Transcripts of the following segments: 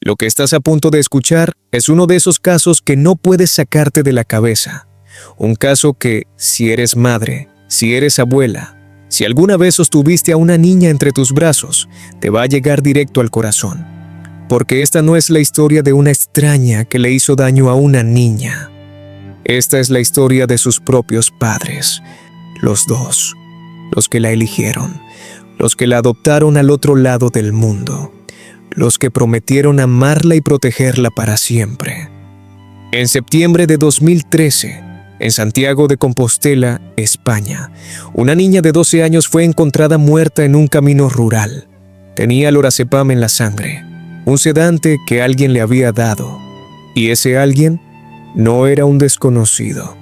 Lo que estás a punto de escuchar es uno de esos casos que no puedes sacarte de la cabeza. Un caso que, si eres madre, si eres abuela, si alguna vez sostuviste a una niña entre tus brazos, te va a llegar directo al corazón. Porque esta no es la historia de una extraña que le hizo daño a una niña. Esta es la historia de sus propios padres, los dos, los que la eligieron, los que la adoptaron al otro lado del mundo, los que prometieron amarla y protegerla para siempre. En septiembre de 2013, en Santiago de Compostela, España, una niña de 12 años fue encontrada muerta en un camino rural. Tenía lorazepam en la sangre, un sedante que alguien le había dado, y ese alguien no era un desconocido.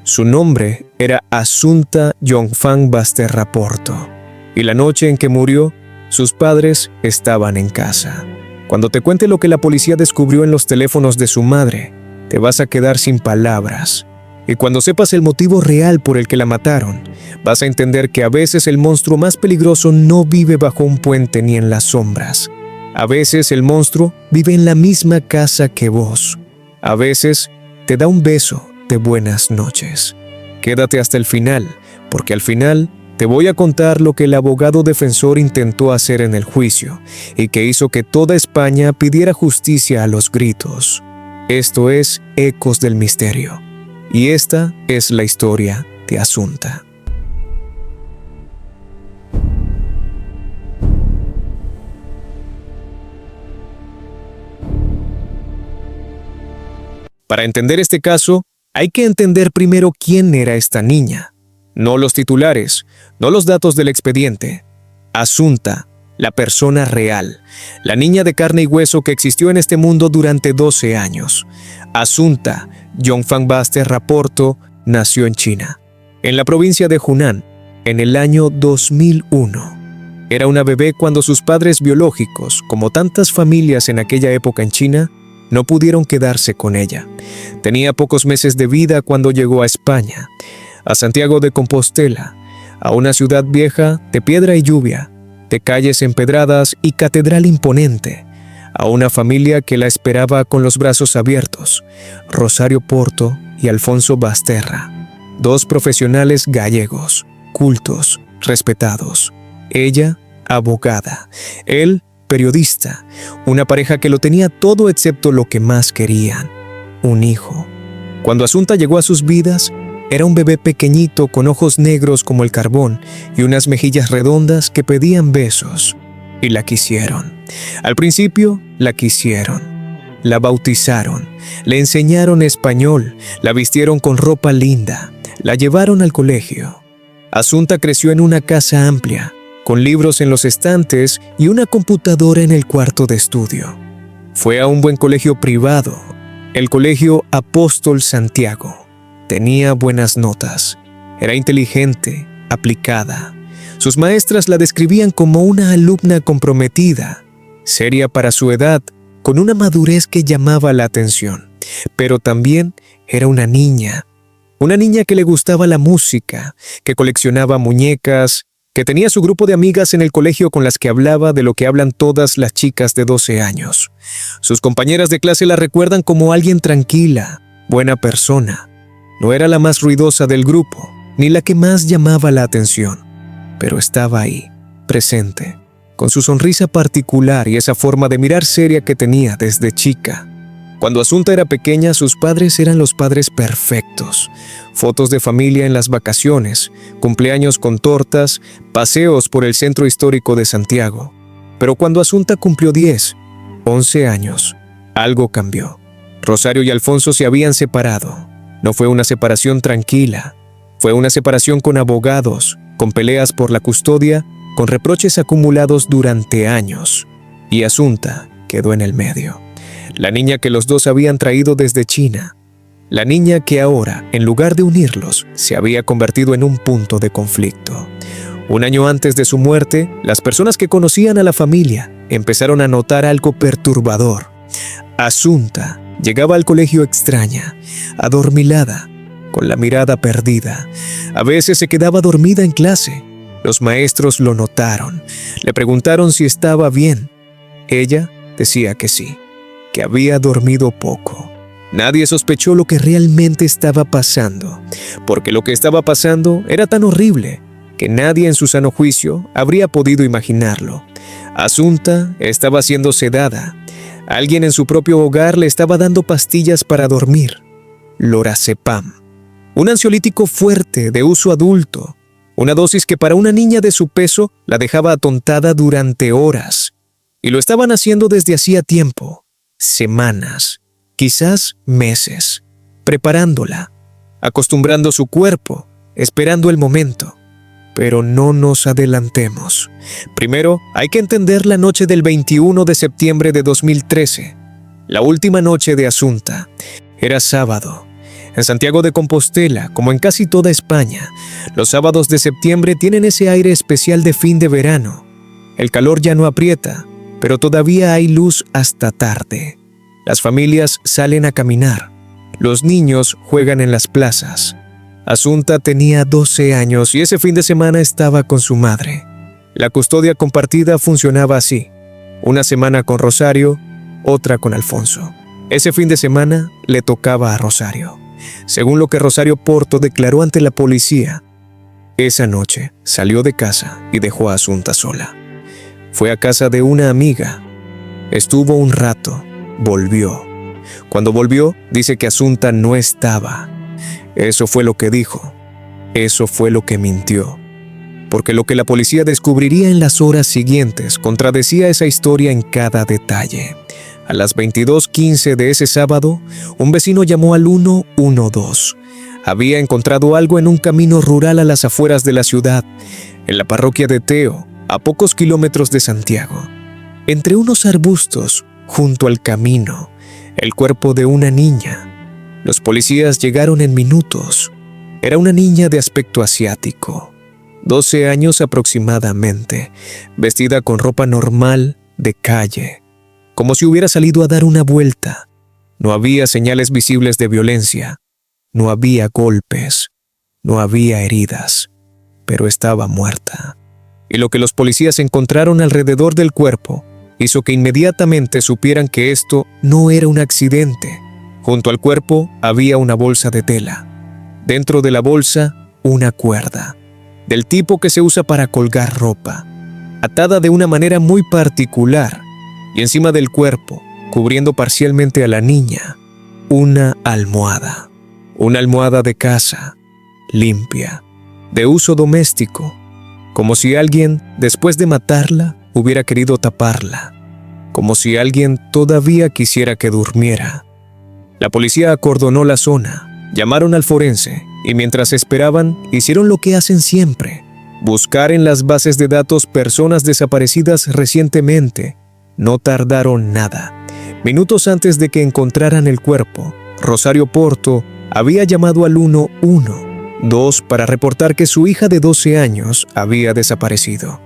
Su nombre era Assunta Yongfang Basterra Porto, y la noche en que murió, sus padres estaban en casa. Cuando te cuente lo que la policía descubrió en los teléfonos de su madre, te vas a quedar sin palabras. Y cuando sepas el motivo real por el que la mataron, vas a entender que a veces el monstruo más peligroso no vive bajo un puente ni en las sombras. A veces el monstruo vive en la misma casa que vos. A veces te da un beso de buenas noches. Quédate hasta el final, porque al final te voy a contar lo que el abogado defensor intentó hacer en el juicio y que hizo que toda España pidiera justicia a los gritos. Esto es Ecos del Misterio. Y esta es la historia de Assunta. Para entender este caso, hay que entender primero quién era esta niña. No los titulares, no los datos del expediente. Assunta, la persona real, la niña de carne y hueso que existió en este mundo durante 12 años. Assunta Yongfang Basterra Porto nació en China, en la provincia de Hunan, en el año 2001. Era una bebé cuando sus padres biológicos, como tantas familias en aquella época en China, no pudieron quedarse con ella. Tenía pocos meses de vida cuando llegó a España, a Santiago de Compostela, a una ciudad vieja de piedra y lluvia, de calles empedradas y catedral imponente, a una familia que la esperaba con los brazos abiertos, Rosario Porto y Alfonso Basterra, dos profesionales gallegos, cultos, respetados. Ella, abogada, él, periodista, una pareja que lo tenía todo excepto lo que más querían, un hijo. Cuando Assunta llegó a sus vidas, era un bebé pequeñito con ojos negros como el carbón y unas mejillas redondas que pedían besos. Y la quisieron. Al principio, la quisieron. La bautizaron, le enseñaron español, la vistieron con ropa linda, la llevaron al colegio. Assunta creció en una casa amplia, con libros en los estantes y una computadora en el cuarto de estudio. Fue a un buen colegio privado, el Colegio Apóstol Santiago. Tenía buenas notas, era inteligente, aplicada. Sus maestras la describían como una alumna comprometida, seria para su edad, con una madurez que llamaba la atención. Pero también era una niña que le gustaba la música, que coleccionaba muñecas, que tenía su grupo de amigas en el colegio con las que hablaba de lo que hablan todas las chicas de 12 años. Sus compañeras de clase la recuerdan como alguien tranquila, buena persona. No era la más ruidosa del grupo, ni la que más llamaba la atención, pero estaba ahí, presente, con su sonrisa particular y esa forma de mirar seria que tenía desde chica. Cuando Assunta era pequeña, sus padres eran los padres perfectos. Fotos de familia en las vacaciones, cumpleaños con tortas, paseos por el centro histórico de Santiago. Pero cuando Assunta cumplió 11 años, algo cambió. Rosario y Alfonso se habían separado. No fue una separación tranquila, fue una separación con abogados, con peleas por la custodia, con reproches acumulados durante años. Y Assunta quedó en el medio. La niña que los dos habían traído desde China. La niña que ahora, en lugar de unirlos, se había convertido en un punto de conflicto. Un año antes de su muerte, las personas que conocían a la familia empezaron a notar algo perturbador. Assunta llegaba al colegio extraña, adormilada, con la mirada perdida. A veces se quedaba dormida en clase. Los maestros lo notaron. Le preguntaron si estaba bien. Ella decía que sí. que había dormido poco. Nadie sospechó lo que realmente estaba pasando, porque lo que estaba pasando era tan horrible que nadie en su sano juicio habría podido imaginarlo. Asunta estaba siendo sedada. Alguien en su propio hogar le estaba dando pastillas para dormir. Lorazepam, un ansiolítico fuerte de uso adulto, una dosis que para una niña de su peso la dejaba atontada durante horas. Y lo estaban haciendo desde hacía tiempo, semanas, quizás meses, preparándola, acostumbrando su cuerpo, esperando el momento. Pero no nos adelantemos. Primero, hay que entender la noche del 21 de septiembre de 2013, la última noche de Asunta. Era sábado. En Santiago de Compostela, como en casi toda España, los sábados de septiembre tienen ese aire especial de fin de verano. El calor ya no aprieta, pero todavía hay luz hasta tarde. Las familias salen a caminar. Los niños juegan en las plazas. Asunta tenía 12 años y ese fin de semana estaba con su madre. La custodia compartida funcionaba así: una semana con Rosario, otra con Alfonso. Ese fin de semana le tocaba a Rosario. Según lo que Rosario Porto declaró ante la policía, esa noche salió de casa y dejó a Asunta sola. Fue a casa de una amiga. Estuvo un rato, volvió. Cuando volvió, dice que Asunta no estaba. Eso fue lo que dijo. Eso fue lo que mintió. Porque lo que la policía descubriría en las horas siguientes contradecía esa historia en cada detalle. A las 22:15 de ese sábado, un vecino llamó al 112. Había encontrado algo en un camino rural a las afueras de la ciudad, en la parroquia de Teo, a pocos kilómetros de Santiago. Entre unos arbustos, junto al camino, el cuerpo de una niña. Los policías llegaron en minutos. Era una niña de aspecto asiático, 12 años aproximadamente, vestida con ropa normal de calle, como si hubiera salido a dar una vuelta. No había señales visibles de violencia, no había golpes, no había heridas, pero estaba muerta. Y lo que los policías encontraron alrededor del cuerpo hizo que inmediatamente supieran que esto no era un accidente. Junto al cuerpo había una bolsa de tela. Dentro de la bolsa, una cuerda, del tipo que se usa para colgar ropa, atada de una manera muy particular, y encima del cuerpo, cubriendo parcialmente a la niña, una almohada de casa, limpia, de uso doméstico, como si alguien, después de matarla, hubiera querido taparla, como si alguien todavía quisiera que durmiera. La policía acordonó la zona, llamaron al forense y mientras esperaban, hicieron lo que hacen siempre: buscar en las bases de datos personas desaparecidas recientemente. No tardaron nada. Minutos antes de que encontraran el cuerpo, Rosario Porto había llamado al 112 para reportar que su hija de 12 años había desaparecido.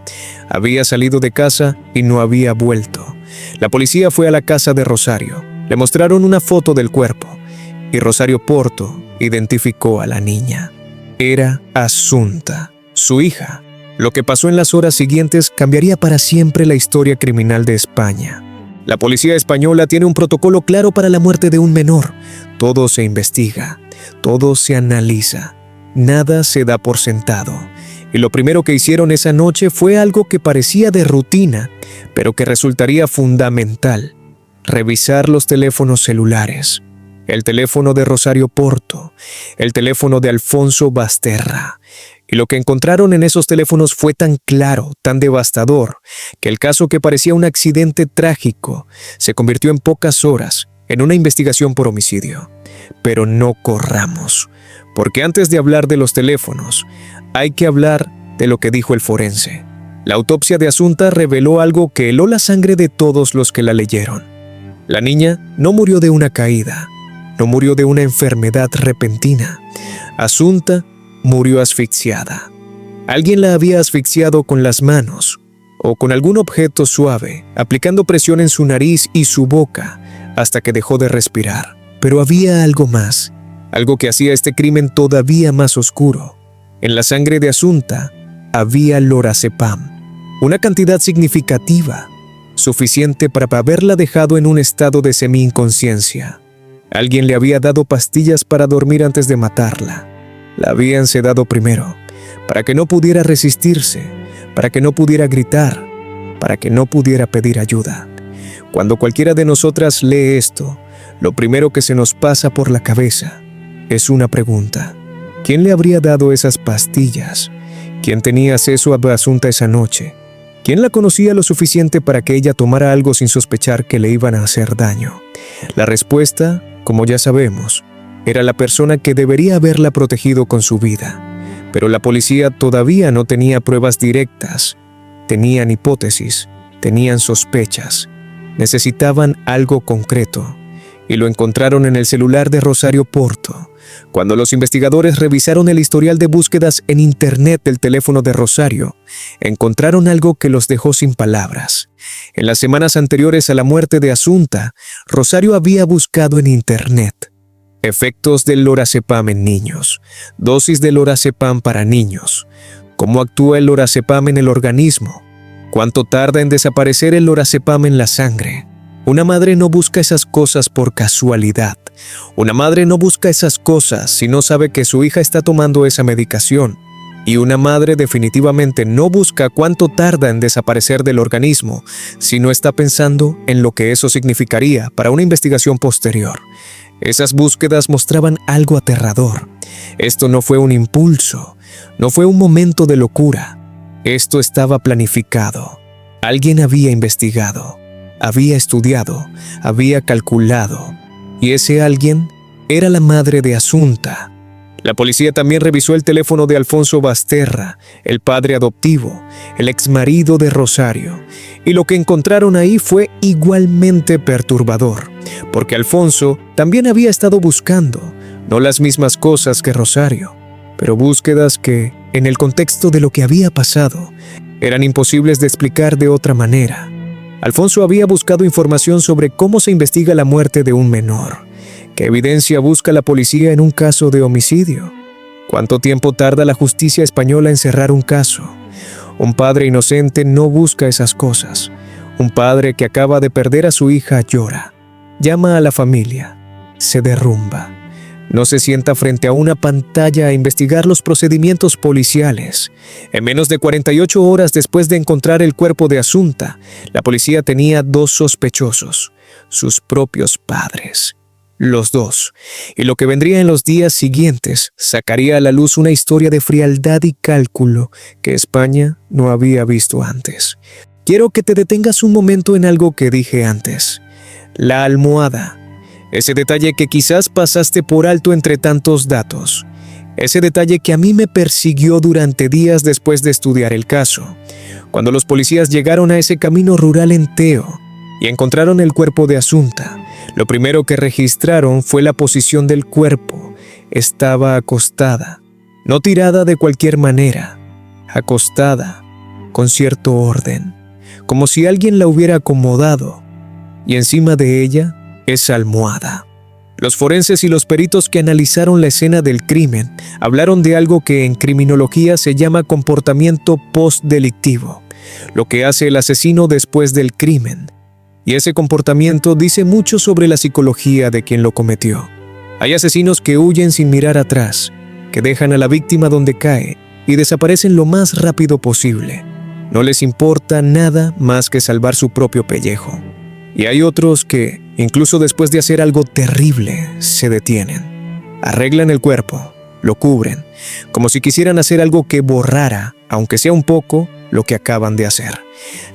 Había salido de casa y no había vuelto. La policía fue a la casa de Rosario. Le mostraron una foto del cuerpo y Rosario Porto identificó a la niña. Era Asunta, su hija. Lo que pasó en las horas siguientes cambiaría para siempre la historia criminal de España. La policía española tiene un protocolo claro para la muerte de un menor. Todo se investiga, todo se analiza, nada se da por sentado. Y lo primero que hicieron esa noche fue algo que parecía de rutina, pero que resultaría fundamental: revisar los teléfonos celulares. El teléfono de Rosario Porto, el teléfono de Alfonso Basterra. Y lo que encontraron en esos teléfonos fue tan claro, tan devastador, que el caso que parecía un accidente trágico se convirtió en pocas horas en una investigación por homicidio. Pero no corramos, porque antes de hablar de los teléfonos, hay que hablar de lo que dijo el forense. La autopsia de Asunta reveló algo que heló la sangre de todos los que la leyeron. La niña no murió de una caída, no murió de una enfermedad repentina. Asunta murió asfixiada. Alguien la había asfixiado con las manos o con algún objeto suave, aplicando presión en su nariz y su boca hasta que dejó de respirar. Pero había algo más, algo que hacía este crimen todavía más oscuro. En la sangre de Asunta había lorazepam, una cantidad significativa. suficiente para haberla dejado en un estado de semi-inconsciencia. Alguien le había dado pastillas para dormir antes de matarla. La habían sedado primero, para que no pudiera resistirse, para que no pudiera gritar, para que no pudiera pedir ayuda. Cuando cualquiera de nosotras lee esto, lo primero que se nos pasa por la cabeza es una pregunta. ¿Quién le habría dado esas pastillas? ¿Quién tenía acceso a Asunta esa noche? ¿Quién la conocía lo suficiente para que ella tomara algo sin sospechar que le iban a hacer daño? La respuesta, como ya sabemos, era la persona que debería haberla protegido con su vida. Pero la policía todavía no tenía pruebas directas. Tenían hipótesis, tenían sospechas. Necesitaban algo concreto. Y lo encontraron en el celular de Rosario Porto. Cuando los investigadores revisaron el historial de búsquedas en internet del teléfono de Rosario, encontraron algo que los dejó sin palabras. En las semanas anteriores a la muerte de Asunta, Rosario había buscado en internet efectos del lorazepam en niños, dosis de lorazepam para niños, cómo actúa el lorazepam en el organismo, cuánto tarda en desaparecer el lorazepam en la sangre. Una madre no busca esas cosas por casualidad. Una madre no busca esas cosas si no sabe que su hija está tomando esa medicación. Y una madre definitivamente no busca cuánto tarda en desaparecer del organismo si no está pensando en lo que eso significaría para una investigación posterior. Esas búsquedas mostraban algo aterrador. Esto no fue un impulso, no fue un momento de locura. Esto estaba planificado. Alguien había investigado, había estudiado, había calculado. Y ese alguien era la madre de Asunta. La policía también revisó el teléfono de Alfonso Basterra, el padre adoptivo, el exmarido de Rosario, y lo que encontraron ahí fue igualmente perturbador, porque Alfonso también había estado buscando, no las mismas cosas que Rosario, pero búsquedas que, en el contexto de lo que había pasado, eran imposibles de explicar de otra manera. Alfonso había buscado información sobre cómo se investiga la muerte de un menor. ¿Qué evidencia busca la policía en un caso de homicidio? ¿Cuánto tiempo tarda la justicia española en cerrar un caso? Un padre inocente no busca esas cosas. Un padre que acaba de perder a su hija llora, llama a la familia, se derrumba. No se sienta frente a una pantalla a investigar los procedimientos policiales. En menos de 48 horas después de encontrar el cuerpo de Asunta, la policía tenía 2 sospechosos, sus propios padres. Los 2, y lo que vendría en los días siguientes sacaría a la luz una historia de frialdad y cálculo que España no había visto antes. Quiero que te detengas un momento en algo que dije antes. La almohada. Ese detalle que quizás pasaste por alto entre tantos datos. Ese detalle que a mí me persiguió durante días después de estudiar el caso. Cuando los policías llegaron a ese camino rural en Teo y encontraron el cuerpo de Asunta, lo primero que registraron fue la posición del cuerpo. Estaba acostada, no tirada de cualquier manera, acostada, con cierto orden, como si alguien la hubiera acomodado, y encima de ella, esa almohada. Los forenses y los peritos que analizaron la escena del crimen hablaron de algo que en criminología se llama comportamiento postdelictivo, lo que hace el asesino después del crimen. Y ese comportamiento dice mucho sobre la psicología de quien lo cometió. Hay asesinos que huyen sin mirar atrás, que dejan a la víctima donde cae y desaparecen lo más rápido posible. No les importa nada más que salvar su propio pellejo. Y hay otros que, incluso después de hacer algo terrible, se detienen. Arreglan el cuerpo, lo cubren, como si quisieran hacer algo que borrara, aunque sea un poco, lo que acaban de hacer.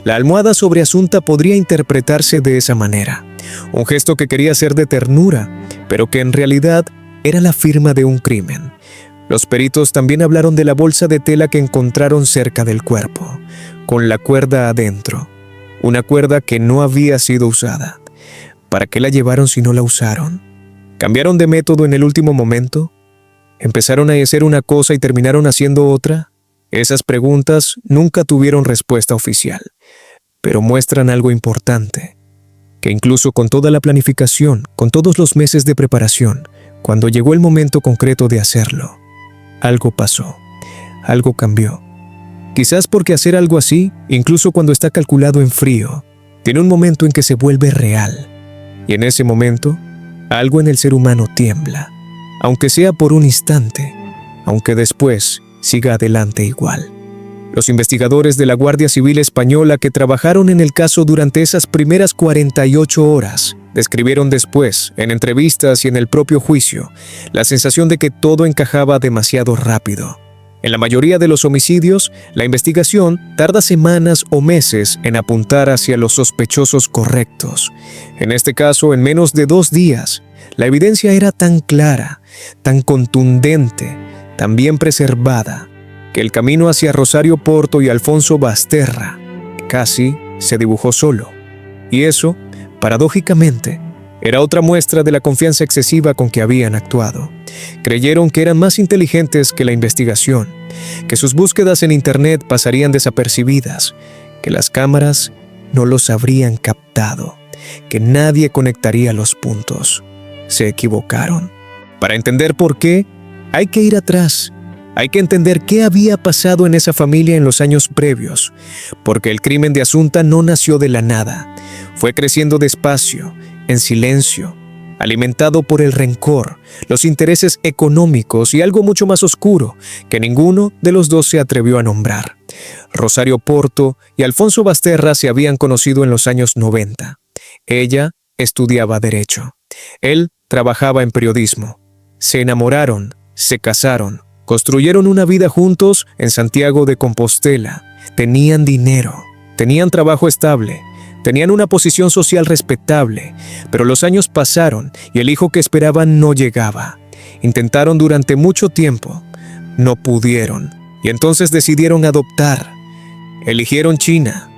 La almohada sobre Asunta podría interpretarse de esa manera. Un gesto que quería ser de ternura, pero que en realidad era la firma de un crimen. Los peritos también hablaron de la bolsa de tela que encontraron cerca del cuerpo, con la cuerda adentro. Una cuerda que no había sido usada. ¿Para qué la llevaron si no la usaron? ¿Cambiaron de método en el último momento? ¿Empezaron a hacer una cosa y terminaron haciendo otra? Esas preguntas nunca tuvieron respuesta oficial, pero muestran algo importante, que incluso con toda la planificación, con todos los meses de preparación, cuando llegó el momento concreto de hacerlo, algo pasó, algo cambió. Quizás porque hacer algo así, incluso cuando está calculado en frío, tiene un momento en que se vuelve real, y en ese momento, algo en el ser humano tiembla, aunque sea por un instante, aunque después siga adelante igual. Los investigadores de la Guardia Civil Española que trabajaron en el caso durante esas primeras 48 horas describieron después, en entrevistas y en el propio juicio, la sensación de que todo encajaba demasiado rápido. En la mayoría de los homicidios, la investigación tarda semanas o meses en apuntar hacia los sospechosos correctos. En este caso, en menos de 2 días, la evidencia era tan clara, tan contundente, tan bien preservada, que el camino hacia Rosario Porto y Alfonso Basterra casi se dibujó solo. Y eso, paradójicamente, era otra muestra de la confianza excesiva con que habían actuado. Creyeron que eran más inteligentes que la investigación, que sus búsquedas en Internet pasarían desapercibidas, que las cámaras no los habrían captado, que nadie conectaría los puntos. Se equivocaron. Para entender por qué, hay que ir atrás. Hay que entender qué había pasado en esa familia en los años previos, porque el crimen de Asunta no nació de la nada. Fue creciendo despacio, en silencio, alimentado por el rencor, los intereses económicos y algo mucho más oscuro que ninguno de los dos se atrevió a nombrar. Rosario Porto y Alfonso Basterra se habían conocido en los años 90. Ella estudiaba Derecho. Él trabajaba en periodismo. Se enamoraron, se casaron, construyeron una vida juntos en Santiago de Compostela. Tenían dinero, tenían trabajo estable, tenían una posición social respetable, pero los años pasaron y el hijo que esperaban no llegaba. Intentaron durante mucho tiempo, no pudieron, y entonces decidieron adoptar. Eligieron China.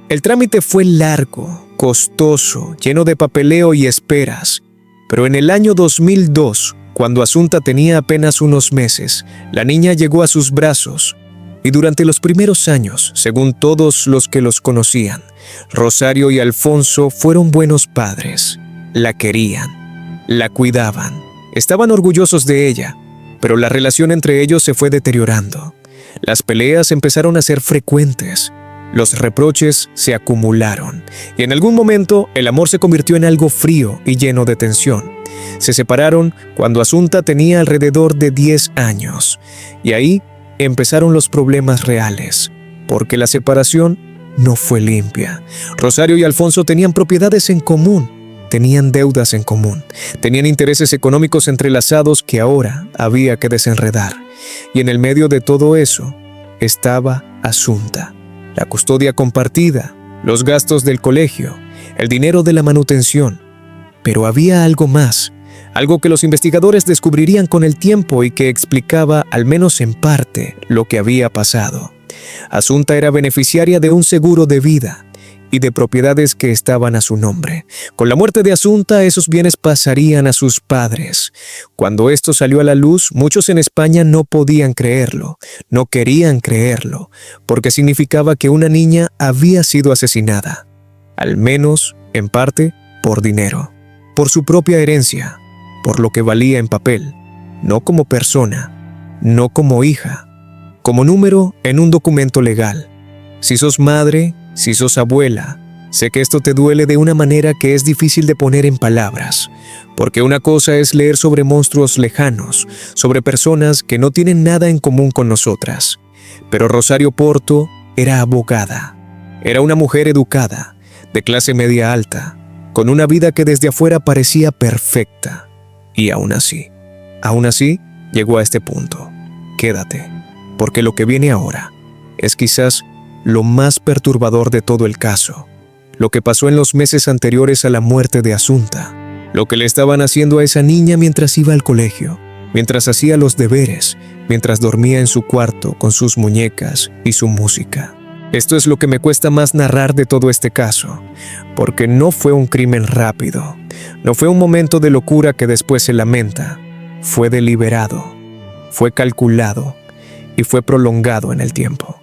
El trámite fue largo, costoso, lleno de papeleo y esperas, pero en el año 2002, cuando Asunta tenía apenas unos meses, la niña llegó a sus brazos, y durante los primeros años, según todos los que los conocían, Rosario y Alfonso fueron buenos padres. La querían, la cuidaban, estaban orgullosos de ella, pero la relación entre ellos se fue deteriorando. Las peleas empezaron a ser frecuentes, los reproches se acumularon, y en algún momento el amor se convirtió en algo frío y lleno de tensión. Se separaron cuando Asunta tenía alrededor de 10 años, y ahí empezaron los problemas reales, porque la separación no fue limpia. Rosario y Alfonso tenían propiedades en común, tenían deudas en común, tenían intereses económicos entrelazados que ahora había que desenredar. Y en el medio de todo eso estaba Asunta, la custodia compartida, los gastos del colegio, el dinero de la manutención. Pero había algo más, algo que los investigadores descubrirían con el tiempo y que explicaba, al menos en parte, lo que había pasado. Asunta era beneficiaria de un seguro de vida y de propiedades que estaban a su nombre. Con la muerte de Asunta, esos bienes pasarían a sus padres. Cuando esto salió a la luz, muchos en España no podían creerlo, no querían creerlo, porque significaba que una niña había sido asesinada, al menos, en parte, por dinero, por su propia herencia, por lo que valía en papel, no como persona, no como hija, como número en un documento legal. Si sos madre, si sos abuela, sé que esto te duele de una manera que es difícil de poner en palabras, porque una cosa es leer sobre monstruos lejanos, sobre personas que no tienen nada en común con nosotras. Pero Rosario Porto era abogada, era una mujer educada, de clase media alta, con una vida que desde afuera parecía perfecta. Y aún así, llegó a este punto. Quédate, porque lo que viene ahora es quizás lo más perturbador de todo el caso, lo que pasó en los meses anteriores a la muerte de Asunta, lo que le estaban haciendo a esa niña mientras iba al colegio, mientras hacía los deberes, mientras dormía en su cuarto con sus muñecas y su música. Esto es lo que me cuesta más narrar de todo este caso, porque no fue un crimen rápido, no fue un momento de locura que después se lamenta, fue deliberado, fue calculado y fue prolongado en el tiempo.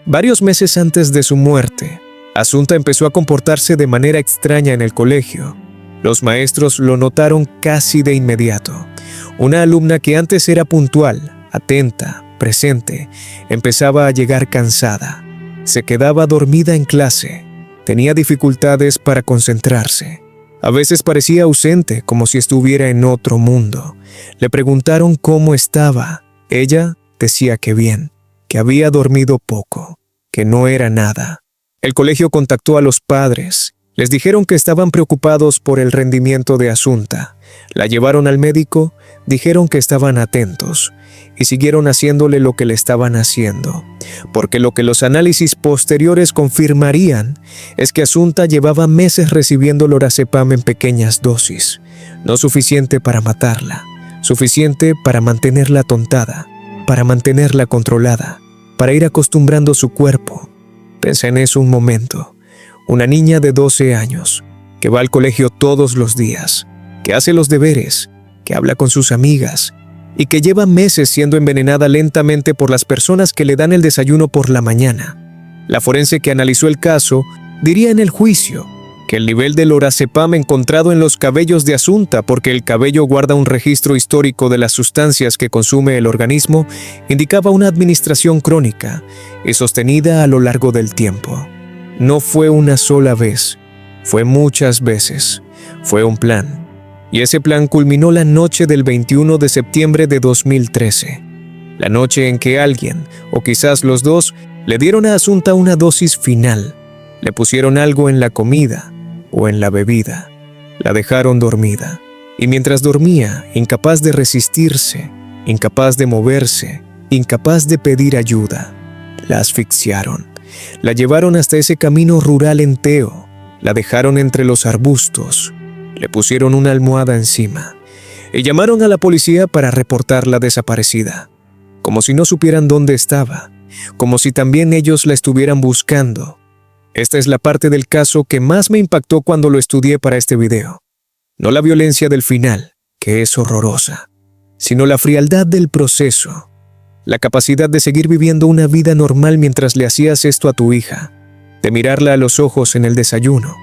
Varios meses antes de su muerte, Asunta empezó a comportarse de manera extraña en el colegio. Los maestros lo notaron casi de inmediato. Una alumna que antes era puntual, atenta, presente, empezaba a llegar cansada. Se quedaba dormida en clase, Tenía dificultades para concentrarse. A veces parecía ausente, como si estuviera en otro mundo. Le preguntaron cómo estaba. Ella decía que bien, que había dormido poco, que no era nada. El colegio contactó a los padres. Les dijeron que estaban preocupados por el rendimiento de Asunta. La llevaron al médico, dijeron que estaban atentos y siguieron haciéndole lo que le estaban haciendo, porque lo que los análisis posteriores confirmarían es que Asunta llevaba meses recibiendo lorazepam en pequeñas dosis, no suficiente para matarla, suficiente para mantenerla atontada, para mantenerla controlada, para ir acostumbrando su cuerpo. Pensé en eso un momento. Una niña de 12 años, que va al colegio todos los días, que hace los deberes, que habla con sus amigas y que lleva meses siendo envenenada lentamente por las personas que le dan el desayuno por la mañana. La forense que analizó el caso diría en el juicio que el nivel de lorazepam encontrado en los cabellos de Asunta, porque el cabello guarda un registro histórico de las sustancias que consume el organismo, indicaba una administración crónica y sostenida a lo largo del tiempo. No fue una sola vez, fue muchas veces, fue un plan. Y ese plan culminó la noche del 21 de septiembre de 2013. La noche en que alguien, o quizás los dos, le dieron a Asunta una dosis final. Le pusieron algo en la comida o en la bebida. La dejaron dormida. Y mientras dormía, incapaz de resistirse, incapaz de moverse, incapaz de pedir ayuda, la asfixiaron. La llevaron hasta ese camino rural en Teo, la dejaron entre los arbustos, le pusieron una almohada encima y llamaron a la policía para reportarla desaparecida, como si no supieran dónde estaba, como si también ellos la estuvieran buscando. Esta es la parte del caso que más me impactó cuando lo estudié para este video. No la violencia del final, que es horrorosa, sino la frialdad del proceso. La capacidad de seguir viviendo una vida normal mientras le hacías esto a tu hija, de mirarla a los ojos en el desayuno,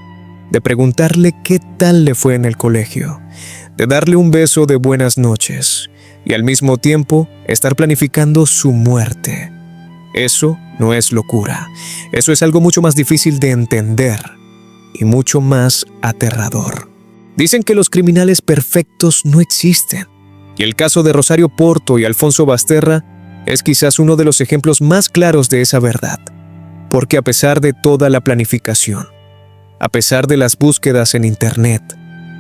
de preguntarle qué tal le fue en el colegio, de darle un beso de buenas noches y al mismo tiempo estar planificando su muerte. Eso no es locura, eso es algo mucho más difícil de entender y mucho más aterrador. Dicen que los criminales perfectos no existen, y el caso de Rosario Porto y Alfonso Basterra es quizás uno de los ejemplos más claros de esa verdad, porque a pesar de toda la planificación, a pesar de las búsquedas en internet,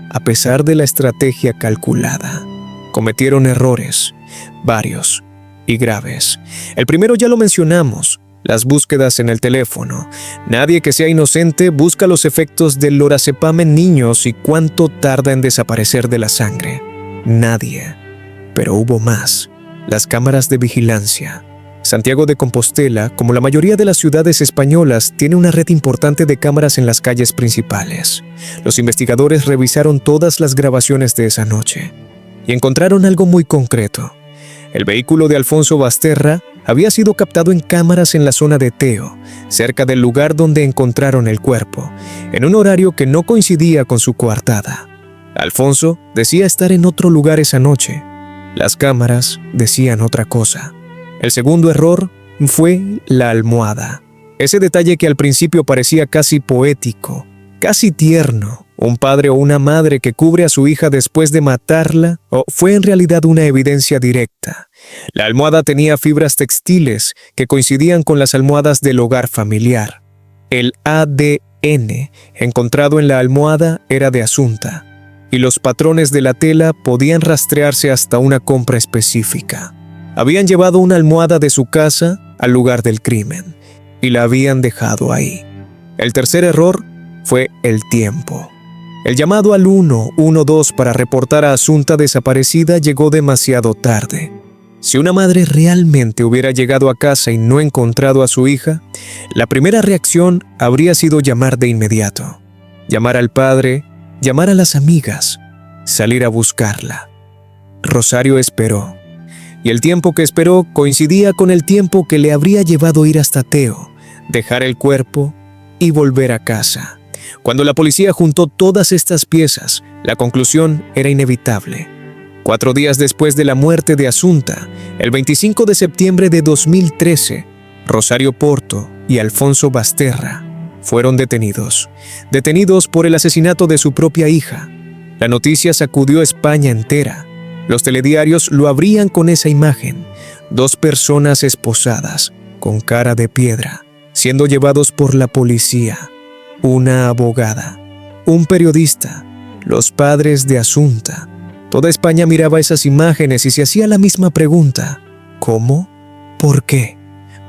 a pesar de la estrategia calculada, cometieron errores, varios y graves. El primero ya lo mencionamos, las búsquedas en el teléfono. Nadie que sea inocente busca los efectos del lorazepam en niños y cuánto tarda en desaparecer de la sangre. Nadie. Pero hubo más. Las cámaras de vigilancia. Santiago de Compostela, como la mayoría de las ciudades españolas, tiene una red importante de cámaras en las calles principales. Los investigadores revisaron todas las grabaciones de esa noche y encontraron algo muy concreto. El vehículo de Alfonso Basterra había sido captado en cámaras en la zona de Teo, cerca del lugar donde encontraron el cuerpo, en un horario que no coincidía con su coartada. Alfonso decía estar en otro lugar esa noche. Las cámaras decían otra cosa. El segundo error fue la almohada. Ese detalle que al principio parecía casi poético, casi tierno, un padre o una madre que cubre a su hija después de matarla, fue en realidad una evidencia directa. La almohada tenía fibras textiles que coincidían con las almohadas del hogar familiar. El ADN encontrado en la almohada era de Asunta, y los patrones de la tela podían rastrearse hasta una compra específica. Habían llevado una almohada de su casa al lugar del crimen y la habían dejado ahí. El tercer error fue el tiempo. El llamado al 112 para reportar a Asunta desaparecida llegó demasiado tarde. Si una madre realmente hubiera llegado a casa y no encontrado a su hija, la primera reacción habría sido llamar de inmediato. Llamar al padre, llamar a las amigas, salir a buscarla. Rosario esperó. Y el tiempo que esperó coincidía con el tiempo que le habría llevado ir hasta Teo, dejar el cuerpo y volver a casa. Cuando la policía juntó todas estas piezas, la conclusión era inevitable. 4 días después de la muerte de Asunta, el 25 de septiembre de 2013, Rosario Porto y Alfonso Basterra fueron detenidos por el asesinato de su propia hija. La noticia sacudió España entera. Los telediarios lo abrían con esa imagen: 2 personas esposadas, con cara de piedra, siendo llevados por la policía, una abogada, un periodista, los padres de Asunta. Toda España miraba esas imágenes y se hacía la misma pregunta: ¿cómo? ¿Por qué?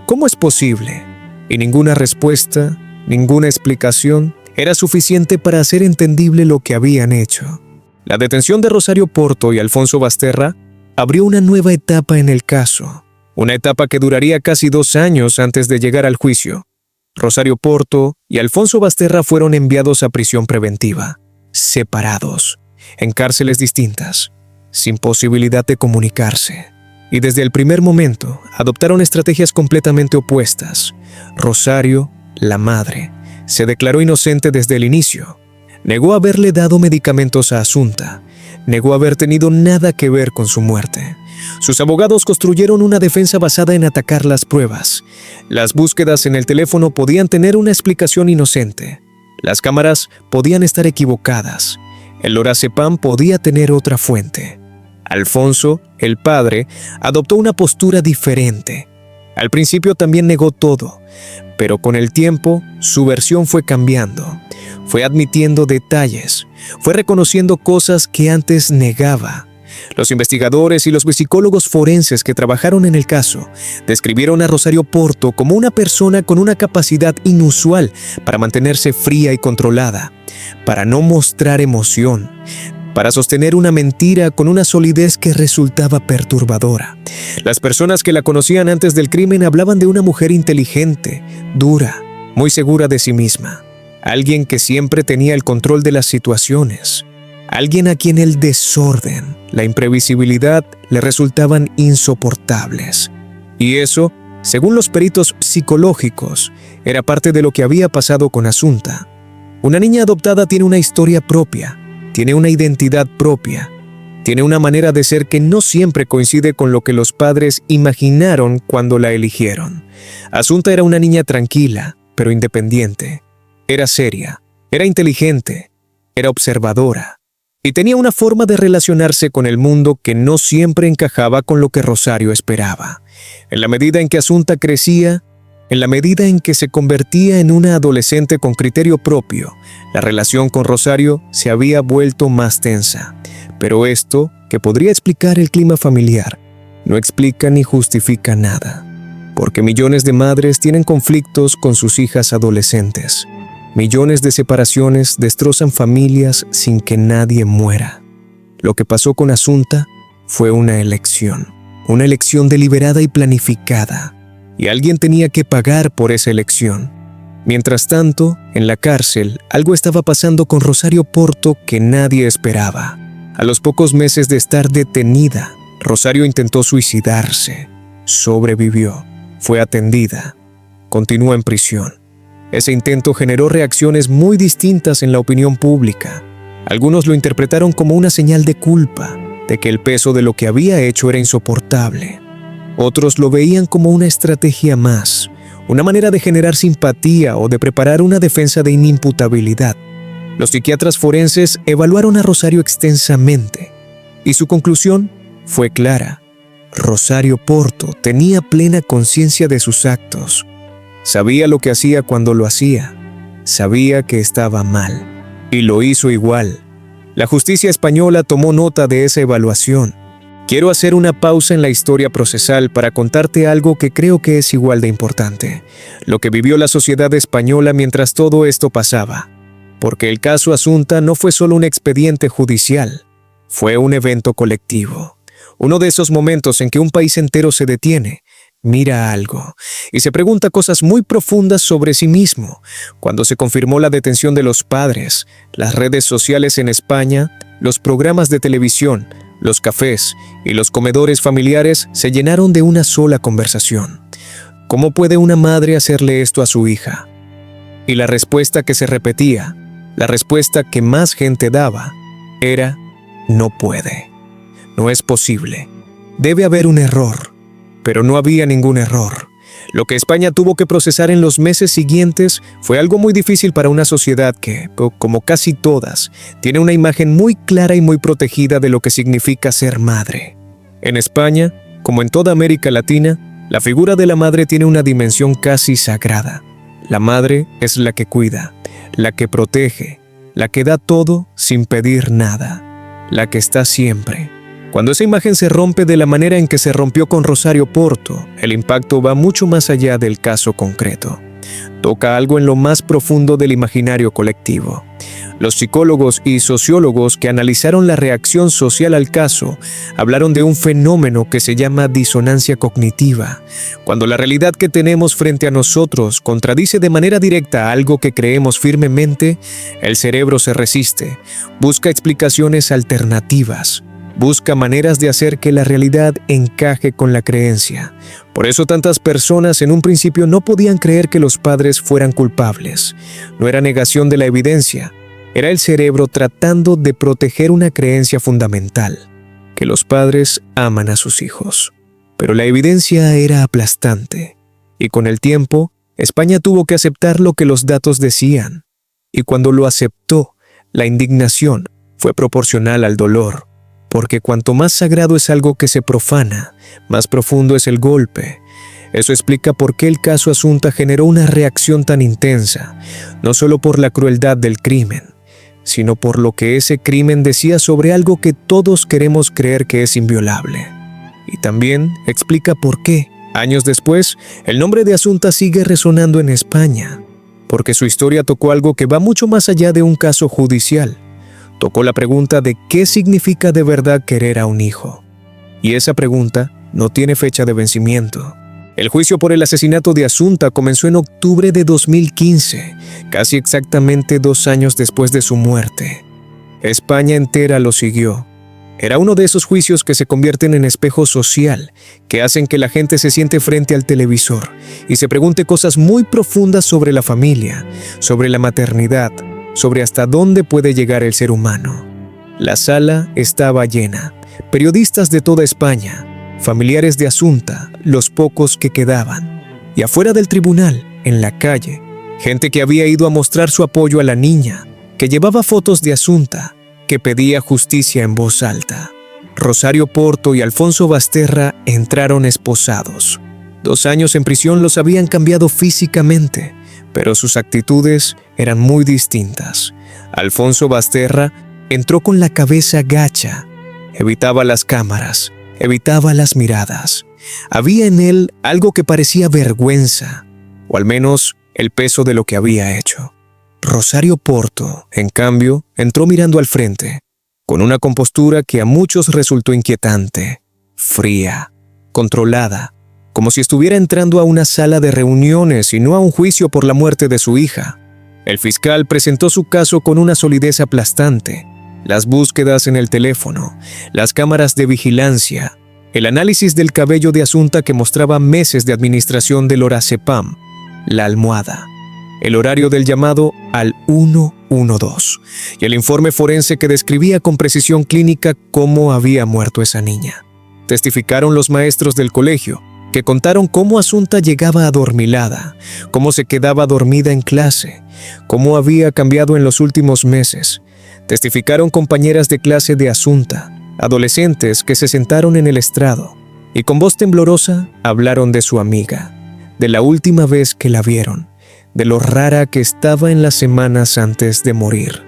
¿Cómo es posible? Y ninguna respuesta, ninguna explicación era suficiente para hacer entendible lo que habían hecho. La detención de Rosario Porto y Alfonso Basterra abrió una nueva etapa en el caso, una etapa que duraría casi 2 años antes de llegar al juicio. Rosario Porto y Alfonso Basterra fueron enviados a prisión preventiva, separados, en cárceles distintas, sin posibilidad de comunicarse. Y desde el primer momento adoptaron estrategias completamente opuestas. Rosario, la madre, se declaró inocente desde el inicio. Negó haberle dado medicamentos a Asunta. Negó haber tenido nada que ver con su muerte. Sus abogados construyeron una defensa basada en atacar las pruebas. Las búsquedas en el teléfono podían tener una explicación inocente. Las cámaras podían estar equivocadas. El lorazepam podía tener otra fuente. Alfonso, el padre, adoptó una postura diferente. Al principio también negó todo, pero con el tiempo su versión fue cambiando. Fue admitiendo detalles, fue reconociendo cosas que antes negaba. Los investigadores y los psicólogos forenses que trabajaron en el caso describieron a Rosario Porto como una persona con una capacidad inusual para mantenerse fría y controlada, para no mostrar emoción, para sostener una mentira con una solidez que resultaba perturbadora. Las personas que la conocían antes del crimen hablaban de una mujer inteligente, dura, muy segura de sí misma. Alguien que siempre tenía el control de las situaciones. Alguien a quien el desorden, la imprevisibilidad le resultaban insoportables. Y eso, según los peritos psicológicos, era parte de lo que había pasado con Asunta. Una niña adoptada tiene una historia propia, tiene una identidad propia, tiene una manera de ser que no siempre coincide con lo que los padres imaginaron cuando la eligieron. Asunta era una niña tranquila, pero independiente. Era seria, era inteligente, era observadora y tenía una forma de relacionarse con el mundo que no siempre encajaba con lo que Rosario esperaba. En la medida en que Asunta crecía, en la medida en que se convertía en una adolescente con criterio propio, la relación con Rosario se había vuelto más tensa. Pero esto, que podría explicar el clima familiar, no explica ni justifica nada, porque millones de madres tienen conflictos con sus hijas adolescentes. Millones de separaciones destrozan familias sin que nadie muera. Lo que pasó con Asunta fue una elección deliberada y planificada, y alguien tenía que pagar por esa elección. Mientras tanto, en la cárcel, algo estaba pasando con Rosario Porto que nadie esperaba. A los pocos meses de estar detenida, Rosario intentó suicidarse. Sobrevivió, fue atendida, continuó en prisión. Ese intento generó reacciones muy distintas en la opinión pública. Algunos lo interpretaron como una señal de culpa, de que el peso de lo que había hecho era insoportable. Otros lo veían como una estrategia más, una manera de generar simpatía o de preparar una defensa de inimputabilidad. Los psiquiatras forenses evaluaron a Rosario extensamente y su conclusión fue clara. Rosario Porto tenía plena conciencia de sus actos. Sabía lo que hacía cuando lo hacía. Sabía que estaba mal. Y lo hizo igual. La justicia española tomó nota de esa evaluación. Quiero hacer una pausa en la historia procesal para contarte algo que creo que es igual de importante. Lo que vivió la sociedad española mientras todo esto pasaba. Porque el caso Asunta no fue solo un expediente judicial. Fue un evento colectivo. Uno de esos momentos en que un país entero se detiene, mira algo y se pregunta cosas muy profundas sobre sí mismo. Cuando se confirmó la detención de los padres, las redes sociales en España, los programas de televisión, los cafés y los comedores familiares se llenaron de una sola conversación. ¿Cómo puede una madre hacerle esto a su hija? Y la respuesta que se repetía, la respuesta que más gente daba, era: no puede, no es posible, debe haber un error. Pero no había ningún error. Lo que España tuvo que procesar en los meses siguientes fue algo muy difícil para una sociedad que, como casi todas, tiene una imagen muy clara y muy protegida de lo que significa ser madre. En España, como en toda América Latina, la figura de la madre tiene una dimensión casi sagrada. La madre es la que cuida, la que protege, la que da todo sin pedir nada, la que está siempre. Cuando esa imagen se rompe de la manera en que se rompió con Rosario Porto, el impacto va mucho más allá del caso concreto. Toca algo en lo más profundo del imaginario colectivo. Los psicólogos y sociólogos que analizaron la reacción social al caso hablaron de un fenómeno que se llama disonancia cognitiva, cuando la realidad que tenemos frente a nosotros contradice de manera directa algo que creemos firmemente. El cerebro se resiste, busca explicaciones alternativas, busca maneras de hacer que la realidad encaje con la creencia. Por eso tantas personas en un principio no podían creer que los padres fueran culpables. No era negación de la evidencia, era el cerebro tratando de proteger una creencia fundamental, que los padres aman a sus hijos. Pero la evidencia era aplastante, y con el tiempo, España tuvo que aceptar lo que los datos decían. Y cuando lo aceptó, la indignación fue proporcional al dolor. Porque cuanto más sagrado es algo que se profana, más profundo es el golpe. Eso explica por qué el caso Asunta generó una reacción tan intensa, no solo por la crueldad del crimen, sino por lo que ese crimen decía sobre algo que todos queremos creer que es inviolable. Y también explica por qué, años después, el nombre de Asunta sigue resonando en España, porque su historia tocó algo que va mucho más allá de un caso judicial. Tocó la pregunta de qué significa de verdad querer a un hijo. Y esa pregunta no tiene fecha de vencimiento. El juicio por el asesinato de Asunta comenzó en octubre de 2015, casi exactamente 2 años después de su muerte. España entera lo siguió. Era uno de esos juicios que se convierten en espejo social, que hacen que la gente se siente frente al televisor y se pregunte cosas muy profundas sobre la familia, sobre la maternidad, sobre hasta dónde puede llegar el ser humano. La sala estaba llena, periodistas de toda España, familiares de Asunta, los pocos que quedaban, y afuera del tribunal, en la calle, gente que había ido a mostrar su apoyo a la niña, que llevaba fotos de Asunta, que pedía justicia en voz alta. Rosario Porto y Alfonso Basterra entraron esposados. 2 años en prisión los habían cambiado físicamente, pero sus actitudes eran muy distintas. Alfonso Basterra entró con la cabeza gacha, evitaba las cámaras, evitaba las miradas. Había en él algo que parecía vergüenza, o al menos el peso de lo que había hecho. Rosario Porto, en cambio, entró mirando al frente, con una compostura que a muchos resultó inquietante, fría, controlada, como si estuviera entrando a una sala de reuniones y no a un juicio por la muerte de su hija. El fiscal presentó su caso con una solidez aplastante. Las búsquedas en el teléfono, las cámaras de vigilancia, el análisis del cabello de Asunta que mostraba meses de administración del Lorazepam, la almohada, el horario del llamado al 112 y el informe forense que describía con precisión clínica cómo había muerto esa niña. Testificaron los maestros del colegio, que contaron cómo Asunta llegaba adormilada, cómo se quedaba dormida en clase, cómo había cambiado en los últimos meses. Testificaron compañeras de clase de Asunta, adolescentes que se sentaron en el estrado, y con voz temblorosa hablaron de su amiga, de la última vez que la vieron, de lo rara que estaba en las semanas antes de morir.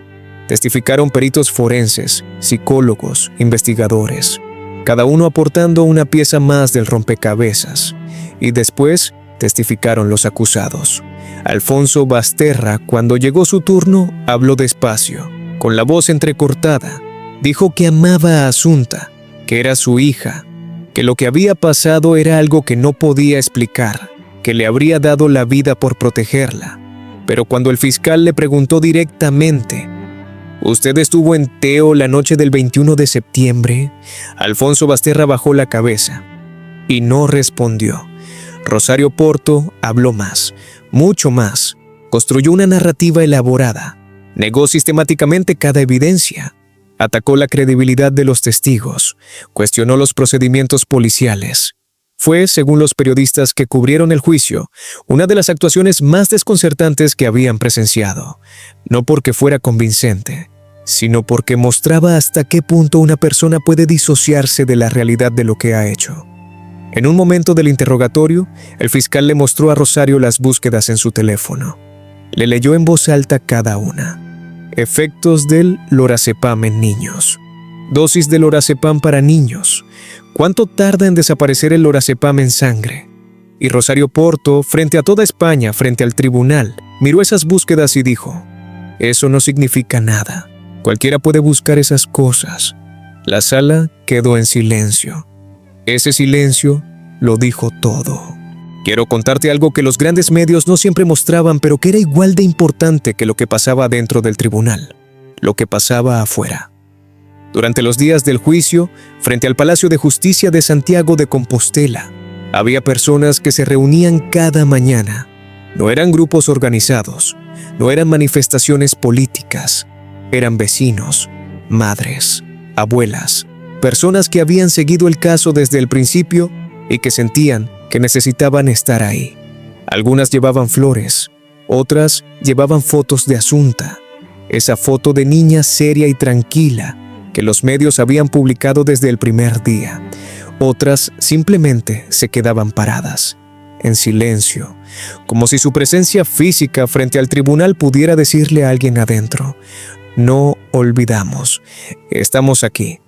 Testificaron peritos forenses, psicólogos, investigadores, cada uno aportando una pieza más del rompecabezas, y después testificaron los acusados. Alfonso Basterra, cuando llegó su turno, habló despacio, con la voz entrecortada. Dijo que amaba a Asunta, que era su hija, que lo que había pasado era algo que no podía explicar, que le habría dado la vida por protegerla. Pero cuando el fiscal le preguntó directamente, ¿usted estuvo en Teo la noche del 21 de septiembre? Alfonso Basterra bajó la cabeza y no respondió. Rosario Porto habló más, mucho más. Construyó una narrativa elaborada. Negó sistemáticamente cada evidencia. Atacó la credibilidad de los testigos. Cuestionó los procedimientos policiales. Fue, según los periodistas que cubrieron el juicio, una de las actuaciones más desconcertantes que habían presenciado, no porque fuera convincente, sino porque mostraba hasta qué punto una persona puede disociarse de la realidad de lo que ha hecho. En un momento del interrogatorio, el fiscal le mostró a Rosario las búsquedas en su teléfono. Le leyó en voz alta cada una. Efectos del lorazepam en niños. Dosis de lorazepam para niños. ¿Cuánto tarda en desaparecer el lorazepam en sangre? Y Rosario Porto, frente a toda España, frente al tribunal, miró esas búsquedas y dijo: eso no significa nada. Cualquiera puede buscar esas cosas. La sala quedó en silencio. Ese silencio lo dijo todo. Quiero contarte algo que los grandes medios no siempre mostraban, pero que era igual de importante que lo que pasaba dentro del tribunal, lo que pasaba afuera. Durante los días del juicio, frente al Palacio de Justicia de Santiago de Compostela, había personas que se reunían cada mañana. No eran grupos organizados, no eran manifestaciones políticas, eran vecinos, madres, abuelas, personas que habían seguido el caso desde el principio y que sentían que necesitaban estar ahí. Algunas llevaban flores, otras llevaban fotos de Asunta, esa foto de niña seria y tranquila que los medios habían publicado desde el primer día. Otras simplemente se quedaban paradas, en silencio, como si su presencia física frente al tribunal pudiera decirle a alguien adentro: no olvidamos, estamos aquí.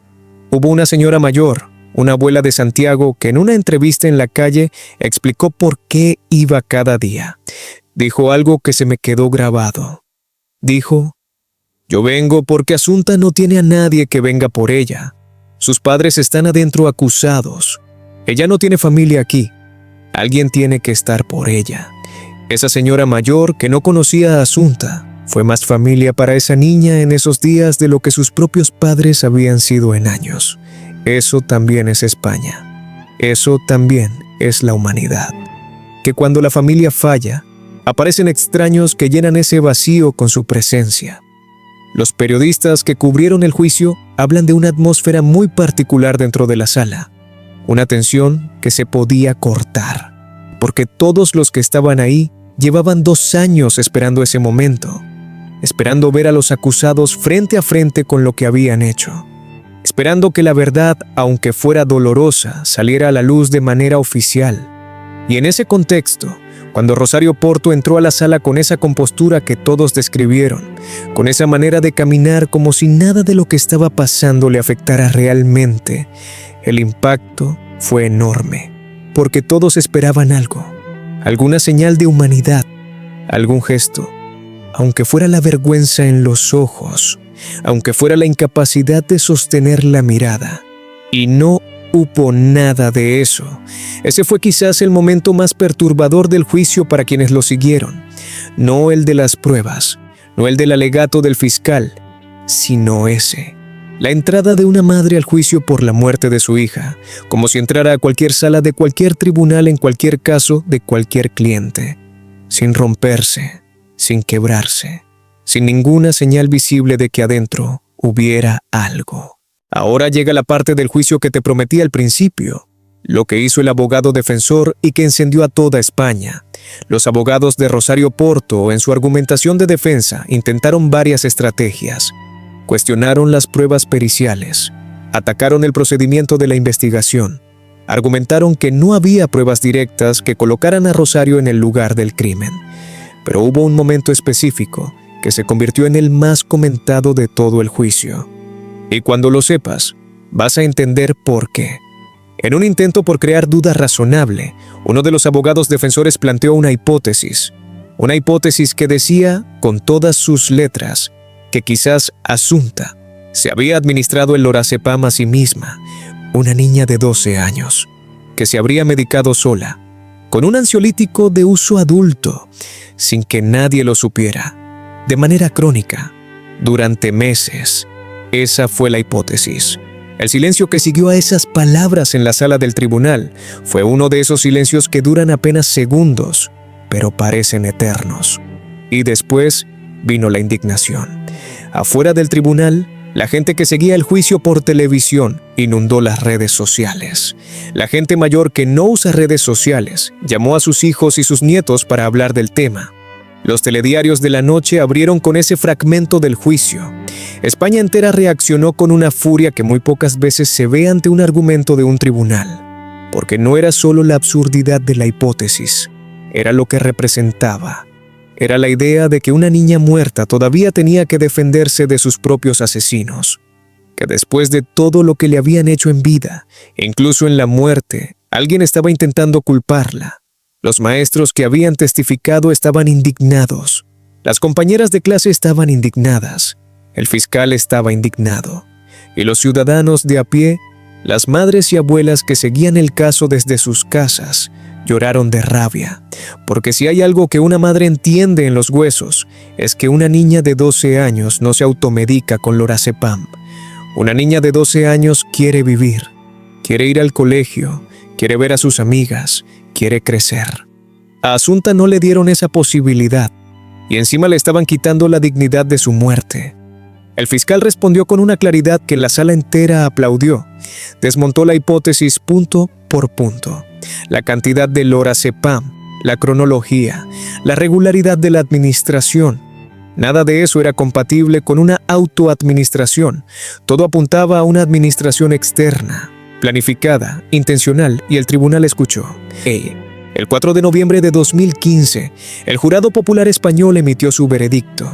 Hubo una señora mayor, una abuela de Santiago, que en una entrevista en la calle explicó por qué iba cada día. Dijo algo que se me quedó grabado. Dijo: yo vengo porque Asunta no tiene a nadie que venga por ella. Sus padres están adentro acusados. Ella no tiene familia aquí. Alguien tiene que estar por ella. Esa señora mayor que no conocía a Asunta fue más familia para esa niña en esos días de lo que sus propios padres habían sido en años. Eso también es España. Eso también es la humanidad. Que cuando la familia falla, aparecen extraños que llenan ese vacío con su presencia. Los periodistas que cubrieron el juicio hablan de una atmósfera muy particular dentro de la sala. Una tensión que se podía cortar, porque todos los que estaban ahí llevaban 2 años esperando ese momento, esperando ver a los acusados frente a frente con lo que habían hecho, esperando que la verdad, aunque fuera dolorosa, saliera a la luz de manera oficial. Y en ese contexto, cuando Rosario Porto entró a la sala con esa compostura que todos describieron, con esa manera de caminar como si nada de lo que estaba pasando le afectara realmente, el impacto fue enorme, porque todos esperaban algo, alguna señal de humanidad, algún gesto, aunque fuera la vergüenza en los ojos, aunque fuera la incapacidad de sostener la mirada. Y no hubo nada de eso. Ese fue quizás el momento más perturbador del juicio para quienes lo siguieron. No el de las pruebas, no el del alegato del fiscal, sino ese. La entrada de una madre al juicio por la muerte de su hija, como si entrara a cualquier sala de cualquier tribunal en cualquier caso de cualquier cliente, sin romperse, sin quebrarse, sin ninguna señal visible de que adentro hubiera algo. Ahora llega la parte del juicio que te prometí al principio, lo que hizo el abogado defensor y que encendió a toda España. Los abogados de Rosario Porto, en su argumentación de defensa, intentaron varias estrategias. Cuestionaron las pruebas periciales, atacaron el procedimiento de la investigación, argumentaron que no había pruebas directas que colocaran a Rosario en el lugar del crimen. Pero hubo un momento específico que se convirtió en el más comentado de todo el juicio. Y cuando lo sepas, vas a entender por qué. En un intento por crear duda razonable, uno de los abogados defensores planteó una hipótesis que decía, con todas sus letras, que quizás Asunta se había administrado el lorazepam a sí misma, una niña de 12 años, que se habría medicado sola, con un ansiolítico de uso adulto, sin que nadie lo supiera, de manera crónica, durante meses. Esa fue la hipótesis. El silencio que siguió a esas palabras en la sala del tribunal fue uno de esos silencios que duran apenas segundos, pero parecen eternos. Y después vino la indignación. Afuera del tribunal, La gente que seguía el juicio por televisión inundó las redes sociales. La gente mayor que no usa redes sociales llamó a sus hijos y sus nietos para hablar del tema. Los telediarios de la noche abrieron con ese fragmento del juicio. España entera reaccionó con una furia que muy pocas veces se ve ante un argumento de un tribunal, porque no era solo la absurdidad de la hipótesis, era lo que representaba. Era la idea de que una niña muerta todavía tenía que defenderse de sus propios asesinos, que después de todo lo que le habían hecho en vida, incluso en la muerte, alguien estaba intentando culparla. Los maestros que habían testificado estaban indignados. Las compañeras de clase estaban indignadas. El fiscal estaba indignado. Y los ciudadanos de a pie, las madres y abuelas que seguían el caso desde sus casas, lloraron de rabia. Porque si hay algo que una madre entiende en los huesos, es que una niña de 12 años no se automedica con lorazepam. Una niña de 12 años quiere vivir, quiere ir al colegio, quiere ver a sus amigas, quiere crecer. A Asunta no le dieron esa posibilidad y encima le estaban quitando la dignidad de su muerte. El fiscal respondió con una claridad que la sala entera aplaudió. Desmontó la hipótesis punto por punto. La cantidad de lorazepam, la cronología, la regularidad de la administración. Nada de eso era compatible con una autoadministración. Todo apuntaba a una administración externa, planificada, intencional, y el tribunal escuchó. El 4 de noviembre de 2015, el jurado popular español emitió su veredicto.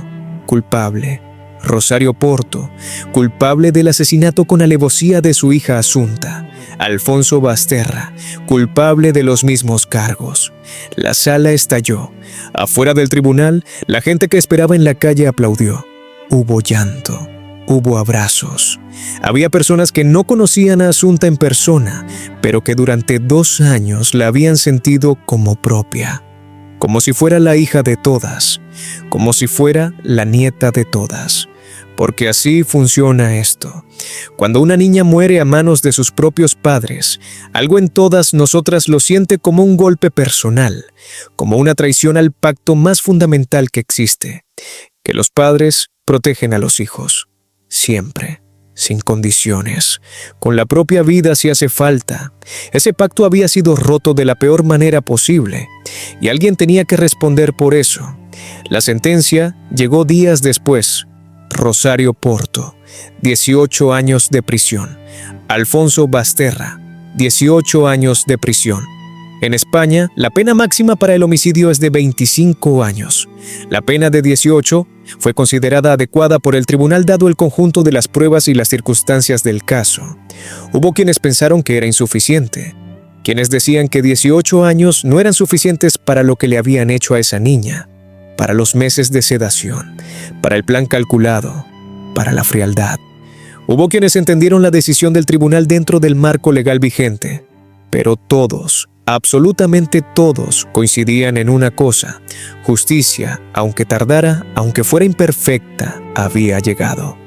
Culpable. Rosario Porto, culpable del asesinato con alevosía de su hija Asunta. Alfonso Basterra, culpable de los mismos cargos. La sala estalló. Afuera del tribunal, la gente que esperaba en la calle aplaudió. Hubo llanto. Hubo abrazos. Había personas que no conocían a Asunta en persona, pero que durante 2 años la habían sentido como propia, como si fuera la hija de todas, como si fuera la nieta de todas. Porque así funciona esto. Cuando una niña muere a manos de sus propios padres, algo en todas nosotras lo siente como un golpe personal, como una traición al pacto más fundamental que existe, que los padres protegen a los hijos. Siempre, sin condiciones, con la propia vida si hace falta. Ese pacto había sido roto de la peor manera posible, y alguien tenía que responder por eso. La sentencia llegó días después. Rosario Porto, 18 años de prisión. Alfonso Basterra, 18 años de prisión. En España, la pena máxima para el homicidio es de 25 años. La pena de 18 fue considerada adecuada por el tribunal dado el conjunto de las pruebas y las circunstancias del caso. Hubo quienes pensaron que era insuficiente, quienes decían que 18 años no eran suficientes para lo que le habían hecho a esa niña, para los meses de sedación, para el plan calculado, para la frialdad. Hubo quienes entendieron la decisión del tribunal dentro del marco legal vigente, pero todos, absolutamente todos, coincidían en una cosa: justicia, aunque tardara, aunque fuera imperfecta, había llegado.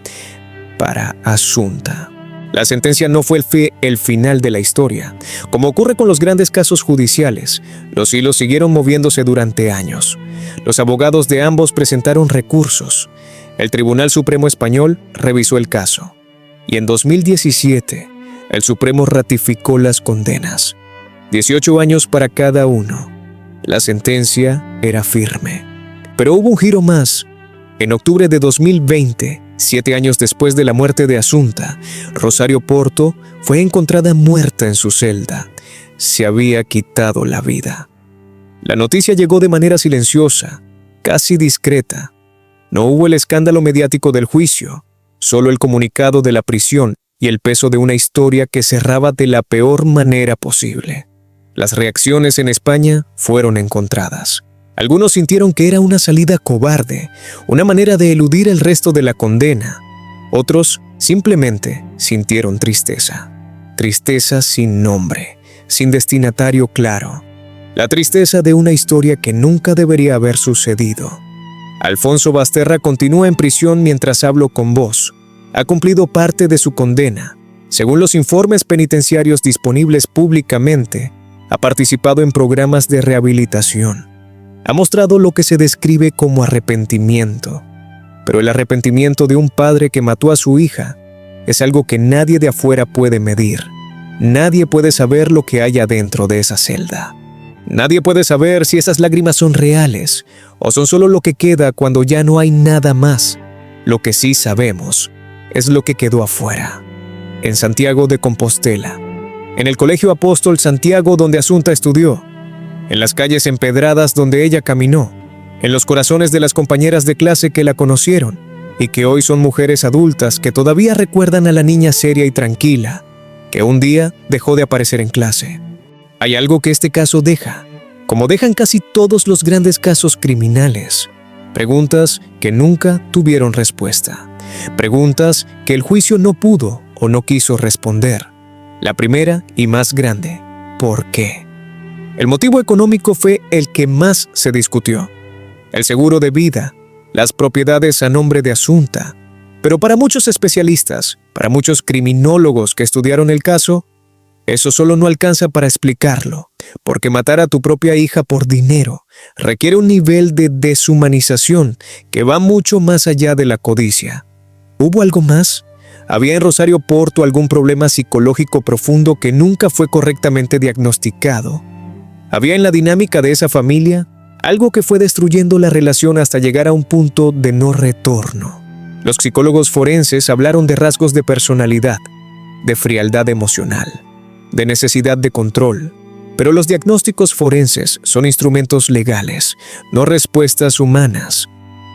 Para Asunta. La sentencia no fue el final de la historia. Como ocurre con los grandes casos judiciales, los hilos siguieron moviéndose durante años. Los abogados de ambos presentaron recursos. El Tribunal Supremo Español revisó el caso. Y en 2017, el Supremo ratificó las condenas. 18 años para cada uno. La sentencia era firme. Pero hubo un giro más. En octubre de 2020, 7 años después de la muerte de Asunta, Rosario Porto fue encontrada muerta en su celda. Se había quitado la vida. La noticia llegó de manera silenciosa, casi discreta. No hubo el escándalo mediático del juicio, solo el comunicado de la prisión y el peso de una historia que cerraba de la peor manera posible. Las reacciones en España fueron encontradas. Algunos sintieron que era una salida cobarde, una manera de eludir el resto de la condena. Otros simplemente sintieron tristeza. Tristeza sin nombre, sin destinatario claro. La tristeza de una historia que nunca debería haber sucedido. Alfonso Basterra continúa en prisión mientras hablo con vos. Ha cumplido parte de su condena. Según los informes penitenciarios disponibles públicamente, ha participado en programas de rehabilitación. Ha mostrado lo que se describe como arrepentimiento, pero el arrepentimiento de un padre que mató a su hija es algo que nadie de afuera puede medir. Nadie puede saber lo que hay adentro de esa celda. Nadie puede saber si esas lágrimas son reales o son solo lo que queda cuando ya no hay nada más. Lo que sí sabemos es lo que quedó afuera, en Santiago de Compostela, en el Colegio Apóstol Santiago donde Asunta estudió, en las calles empedradas donde ella caminó, en los corazones de las compañeras de clase que la conocieron y que hoy son mujeres adultas que todavía recuerdan a la niña seria y tranquila que un día dejó de aparecer en clase. Hay algo que este caso deja, como dejan casi todos los grandes casos criminales. Preguntas que nunca tuvieron respuesta. Preguntas que el juicio no pudo o no quiso responder. La primera y más grande, ¿por qué? El motivo económico fue el que más se discutió. El seguro de vida, las propiedades a nombre de Asunta. Pero para muchos especialistas, para muchos criminólogos que estudiaron el caso, eso solo no alcanza para explicarlo, porque matar a tu propia hija por dinero requiere un nivel de deshumanización que va mucho más allá de la codicia. ¿Hubo algo más? ¿Había en Rosario Porto algún problema psicológico profundo que nunca fue correctamente diagnosticado? ¿Había en la dinámica de esa familia algo que fue destruyendo la relación hasta llegar a un punto de no retorno? Los psicólogos forenses hablaron de rasgos de personalidad, de frialdad emocional, de necesidad de control, pero los diagnósticos forenses son instrumentos legales, no respuestas humanas.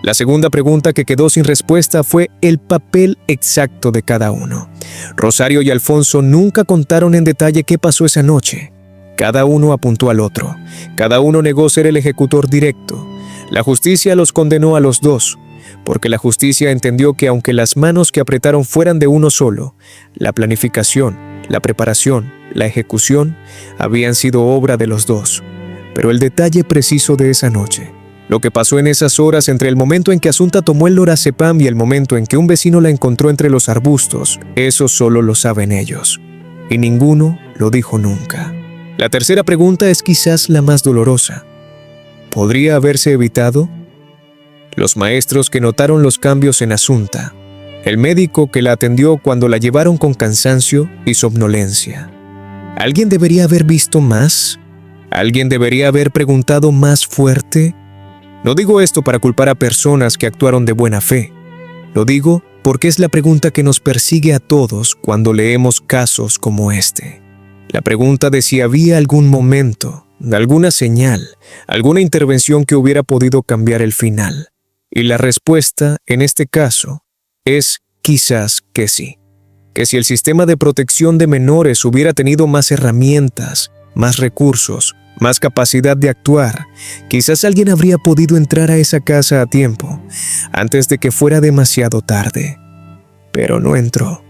La segunda pregunta que quedó sin respuesta fue el papel exacto de cada uno. Rosario y Alfonso nunca contaron en detalle qué pasó esa noche. Cada uno apuntó al otro. Cada uno negó ser el ejecutor directo. La justicia los condenó a los dos, porque la justicia entendió que aunque las manos que apretaron fueran de uno solo, la planificación, la preparación, la ejecución habían sido obra de los dos. Pero el detalle preciso de esa noche, lo que pasó en esas horas entre el momento en que Asunta tomó el lorazepam y el momento en que un vecino la encontró entre los arbustos, eso solo lo saben ellos. Y ninguno lo dijo nunca. La tercera pregunta es quizás la más dolorosa. ¿Podría haberse evitado? Los maestros que notaron los cambios en Asunta, el médico que la atendió cuando la llevaron con cansancio y somnolencia. ¿Alguien debería haber visto más? ¿Alguien debería haber preguntado más fuerte? No digo esto para culpar a personas que actuaron de buena fe. Lo digo porque es la pregunta que nos persigue a todos cuando leemos casos como este. La pregunta de si había algún momento, alguna señal, alguna intervención que hubiera podido cambiar el final. Y la respuesta, en este caso, es quizás que sí. Que si el sistema de protección de menores hubiera tenido más herramientas, más recursos, más capacidad de actuar, quizás alguien habría podido entrar a esa casa a tiempo, antes de que fuera demasiado tarde. Pero no entró.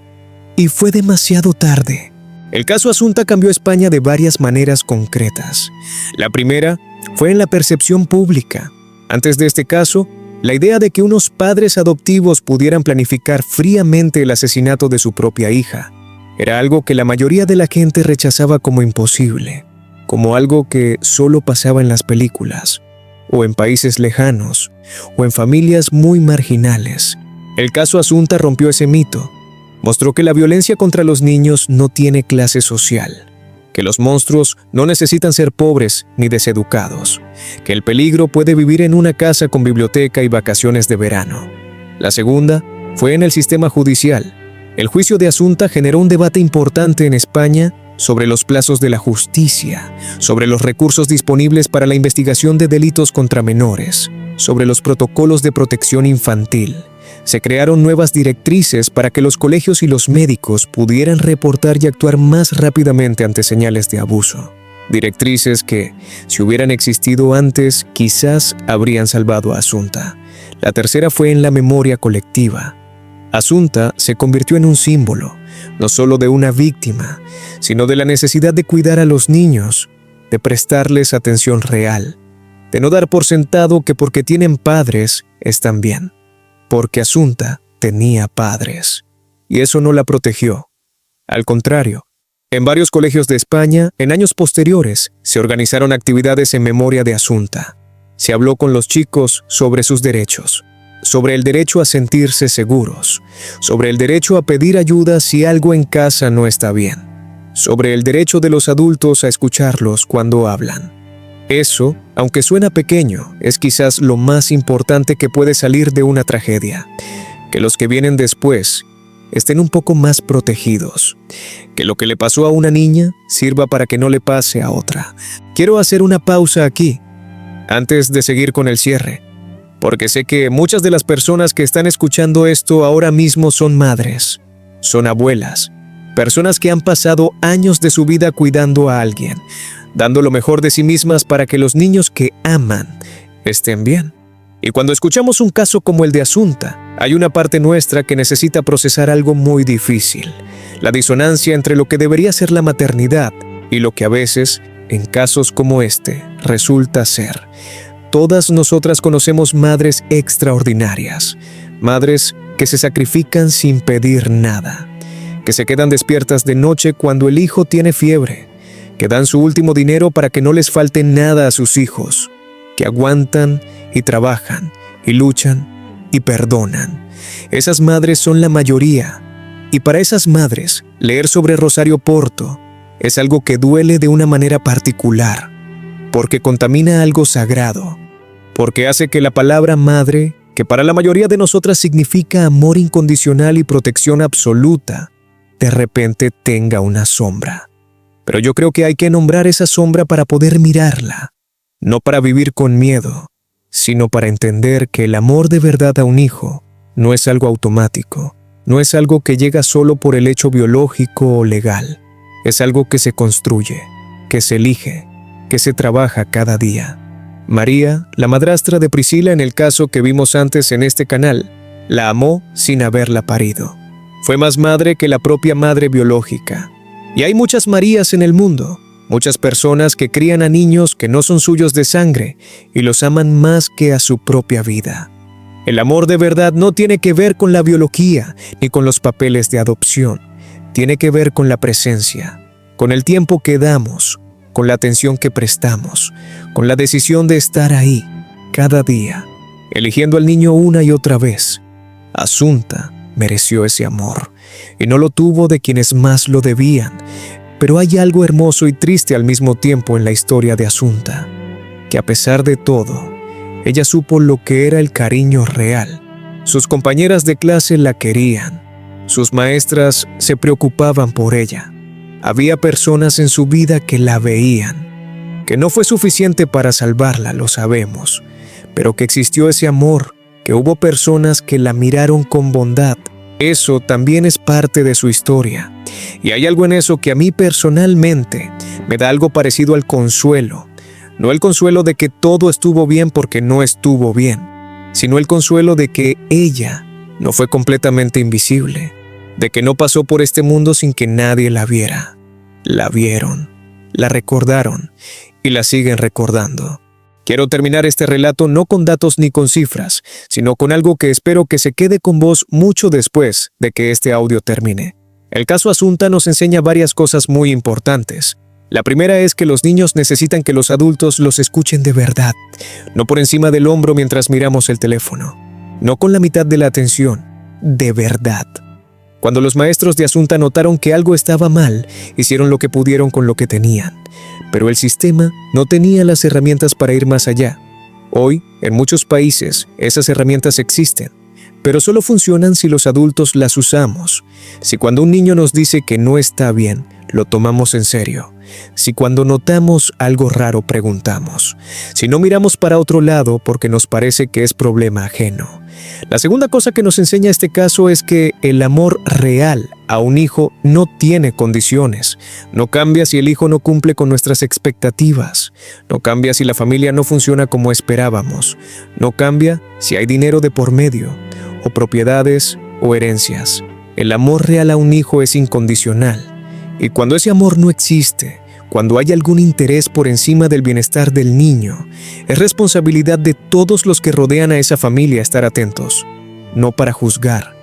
Y fue demasiado tarde. El caso Asunta cambió España de varias maneras concretas. La primera fue en la percepción pública. Antes de este caso, la idea de que unos padres adoptivos pudieran planificar fríamente el asesinato de su propia hija era algo que la mayoría de la gente rechazaba como imposible, como algo que solo pasaba en las películas, o en países lejanos, o en familias muy marginales. El caso Asunta rompió ese mito. Mostró que la violencia contra los niños no tiene clase social, que los monstruos no necesitan ser pobres ni deseducados, que el peligro puede vivir en una casa con biblioteca y vacaciones de verano. La segunda fue en el sistema judicial. El juicio de Asunta generó un debate importante en España sobre los plazos de la justicia, sobre los recursos disponibles para la investigación de delitos contra menores, sobre los protocolos de protección infantil. Se crearon nuevas directrices para que los colegios y los médicos pudieran reportar y actuar más rápidamente ante señales de abuso. Directrices que, si hubieran existido antes, quizás habrían salvado a Asunta. La tercera fue en la memoria colectiva. Asunta se convirtió en un símbolo, no solo de una víctima, sino de la necesidad de cuidar a los niños, de prestarles atención real, de no dar por sentado que porque tienen padres están bien. Porque Asunta tenía padres, y eso no la protegió. Al contrario, en varios colegios de España, en años posteriores, se organizaron actividades en memoria de Asunta. Se habló con los chicos sobre sus derechos. sobre el derecho a sentirse seguros, sobre el derecho a pedir ayuda si algo en casa no está bien, sobre el derecho de los adultos a escucharlos cuando hablan. Eso, aunque suena pequeño, es quizás lo más importante que puede salir de una tragedia. Que los que vienen después estén un poco más protegidos. Que lo que le pasó a una niña sirva para que no le pase a otra. Quiero hacer una pausa aquí, antes de seguir con el cierre, porque sé que muchas de las personas que están escuchando esto ahora mismo son madres, son abuelas, personas que han pasado años de su vida cuidando a alguien, dando lo mejor de sí mismas para que los niños que aman estén bien. Y cuando escuchamos un caso como el de Asunta, hay una parte nuestra que necesita procesar algo muy difícil, la disonancia entre lo que debería ser la maternidad y lo que a veces, en casos como este, resulta ser. Todas nosotras conocemos madres extraordinarias, madres que se sacrifican sin pedir nada, que se quedan despiertas de noche cuando el hijo tiene fiebre, que dan su último dinero para que no les falte nada a sus hijos, que aguantan y trabajan y luchan y perdonan. Esas madres son la mayoría, y para esas madres, leer sobre Rosario Porto es algo que duele de una manera particular, porque contamina algo sagrado, porque hace que la palabra madre, que para la mayoría de nosotras significa amor incondicional y protección absoluta, de repente tenga una sombra. Pero yo creo que hay que nombrar esa sombra para poder mirarla, no para vivir con miedo, sino para entender que el amor de verdad a un hijo no es algo automático, no es algo que llega solo por el hecho biológico o legal, es algo que se construye, que se elige, que se trabaja cada día. María, la madrastra de Priscila en el caso que vimos antes en este canal, la amó sin haberla parido. Fue más madre que la propia madre biológica. Y hay muchas Marías en el mundo, muchas personas que crían a niños que no son suyos de sangre y los aman más que a su propia vida. El amor de verdad no tiene que ver con la biología ni con los papeles de adopción. Tiene que ver con la presencia, con el tiempo que damos, con la atención que prestamos, con la decisión de estar ahí, cada día, eligiendo al niño una y otra vez. Asunta mereció ese amor, y no lo tuvo de quienes más lo debían. Pero hay algo hermoso y triste al mismo tiempo en la historia de Asunta, que a pesar de todo, ella supo lo que era el cariño real. Sus compañeras de clase la querían, sus maestras se preocupaban por ella. Había personas en su vida que la veían, que no fue suficiente para salvarla, lo sabemos, pero que existió ese amor, que hubo personas que la miraron con bondad. Eso también es parte de su historia. Y hay algo en eso que a mí personalmente me da algo parecido al consuelo. No el consuelo de que todo estuvo bien porque no estuvo bien, sino el consuelo de que ella no fue completamente invisible, de que no pasó por este mundo sin que nadie la viera. La vieron, la recordaron y la siguen recordando. Quiero terminar este relato no con datos ni con cifras, sino con algo que espero que se quede con vos mucho después de que este audio termine. El caso Asunta nos enseña varias cosas muy importantes. La primera es que los niños necesitan que los adultos los escuchen de verdad, no por encima del hombro mientras miramos el teléfono, no con la mitad de la atención, de verdad. Cuando los maestros de Asunta notaron que algo estaba mal, hicieron lo que pudieron con lo que tenían. Pero el sistema no tenía las herramientas para ir más allá. Hoy, en muchos países, esas herramientas existen, pero solo funcionan si los adultos las usamos. Si cuando un niño nos dice que no está bien, lo tomamos en serio. Si cuando notamos algo raro, preguntamos. Si no miramos para otro lado porque nos parece que es problema ajeno. La segunda cosa que nos enseña este caso es que el amor real a un hijo no tiene condiciones. No cambia si el hijo no cumple con nuestras expectativas. No cambia si la familia no funciona como esperábamos. No cambia si hay dinero de por medio, o propiedades o herencias. El amor real a un hijo es incondicional. Y cuando ese amor no existe, cuando hay algún interés por encima del bienestar del niño, es responsabilidad de todos los que rodean a esa familia estar atentos, no para juzgar,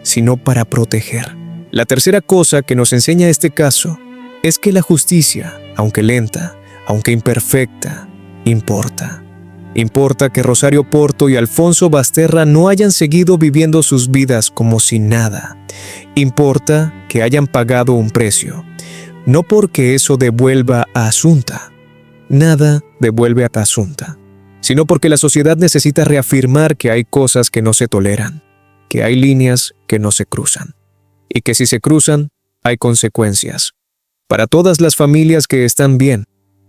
sino para proteger. La tercera cosa que nos enseña este caso es que la justicia, aunque lenta, aunque imperfecta, importa. Importa que Rosario Porto y Alfonso Basterra no hayan seguido viviendo sus vidas como si nada. Importa que hayan pagado un precio. No porque eso devuelva a Asunta. Nada devuelve a Asunta. Sino porque la sociedad necesita reafirmar que hay cosas que no se toleran, que hay líneas que no se cruzan, y que si se cruzan, hay consecuencias. Para todas las familias que están bien,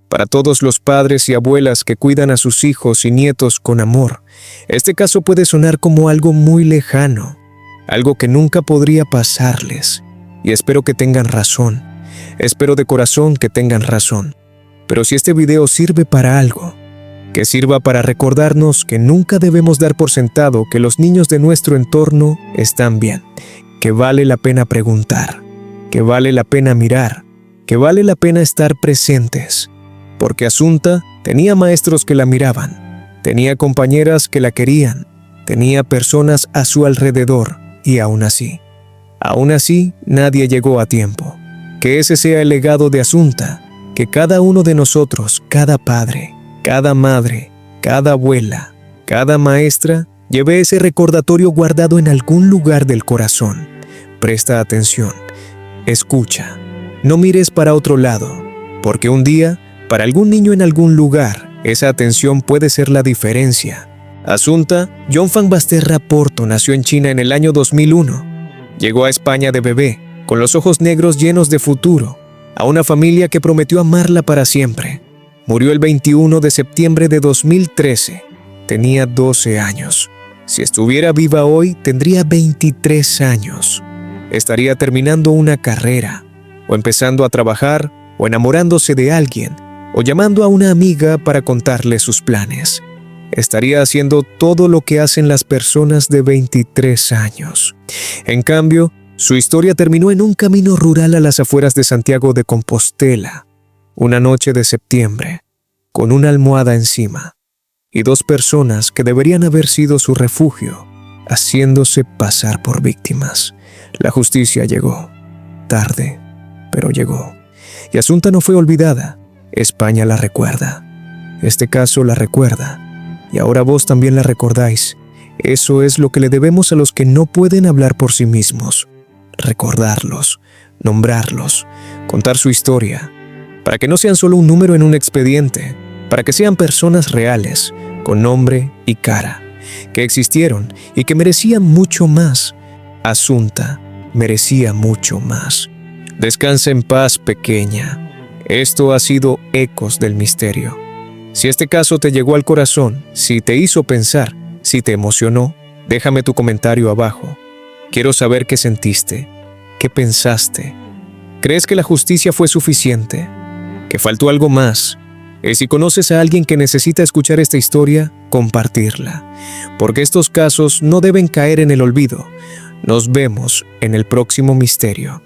para todos los padres y abuelas que cuidan a sus hijos y nietos con amor, este caso puede sonar como algo muy lejano, algo que nunca podría pasarles, y espero que tengan razón, espero de corazón que tengan razón. Pero si este video sirve para algo, que sirva para recordarnos que nunca debemos dar por sentado que los niños de nuestro entorno están bien, que vale la pena preguntar, que vale la pena mirar, que vale la pena estar presentes, porque Asunta tenía maestros que la miraban, tenía compañeras que la querían, tenía personas a su alrededor y aún así nadie llegó a tiempo. Que ese sea el legado de Asunta, que cada uno de nosotros, cada padre, cada madre, cada abuela, cada maestra, lleve ese recordatorio guardado en algún lugar del corazón. Presta atención, escucha, no mires para otro lado, porque un día, para algún niño en algún lugar, esa atención puede ser la diferencia. Asunta Yonfang Basterra Porto nació en China en el año 2001. Llegó a España de bebé, con los ojos negros llenos de futuro, a una familia que prometió amarla para siempre. Murió el 21 de septiembre de 2013. Tenía 12 años. Si estuviera viva hoy, tendría 23 años. Estaría terminando una carrera, o empezando a trabajar, o enamorándose de alguien, o llamando a una amiga para contarle sus planes. Estaría haciendo todo lo que hacen las personas de 23 años. En cambio, su historia terminó en un camino rural a las afueras de Santiago de Compostela, una noche de septiembre, con una almohada encima, y dos personas que deberían haber sido su refugio, haciéndose pasar por víctimas. La justicia llegó, tarde, pero llegó. Y Asunta no fue olvidada. España la recuerda. Este caso la recuerda. Y ahora vos también la recordáis. Eso es lo que le debemos a los que no pueden hablar por sí mismos. Recordarlos, nombrarlos, contar su historia, para que no sean solo un número en un expediente, para que sean personas reales, con nombre y cara, que existieron y que merecían mucho más. Asunta merecía mucho más. Descansa en paz, pequeña. Esto ha sido Ecos del Misterio. Si este caso te llegó al corazón, si te hizo pensar, si te emocionó, déjame tu comentario abajo. Quiero saber qué sentiste, qué pensaste. ¿Crees que la justicia fue suficiente? ¿Que faltó algo más? Y si conoces a alguien que necesita escuchar esta historia, compartirla. Porque estos casos no deben caer en el olvido. Nos vemos en el próximo misterio.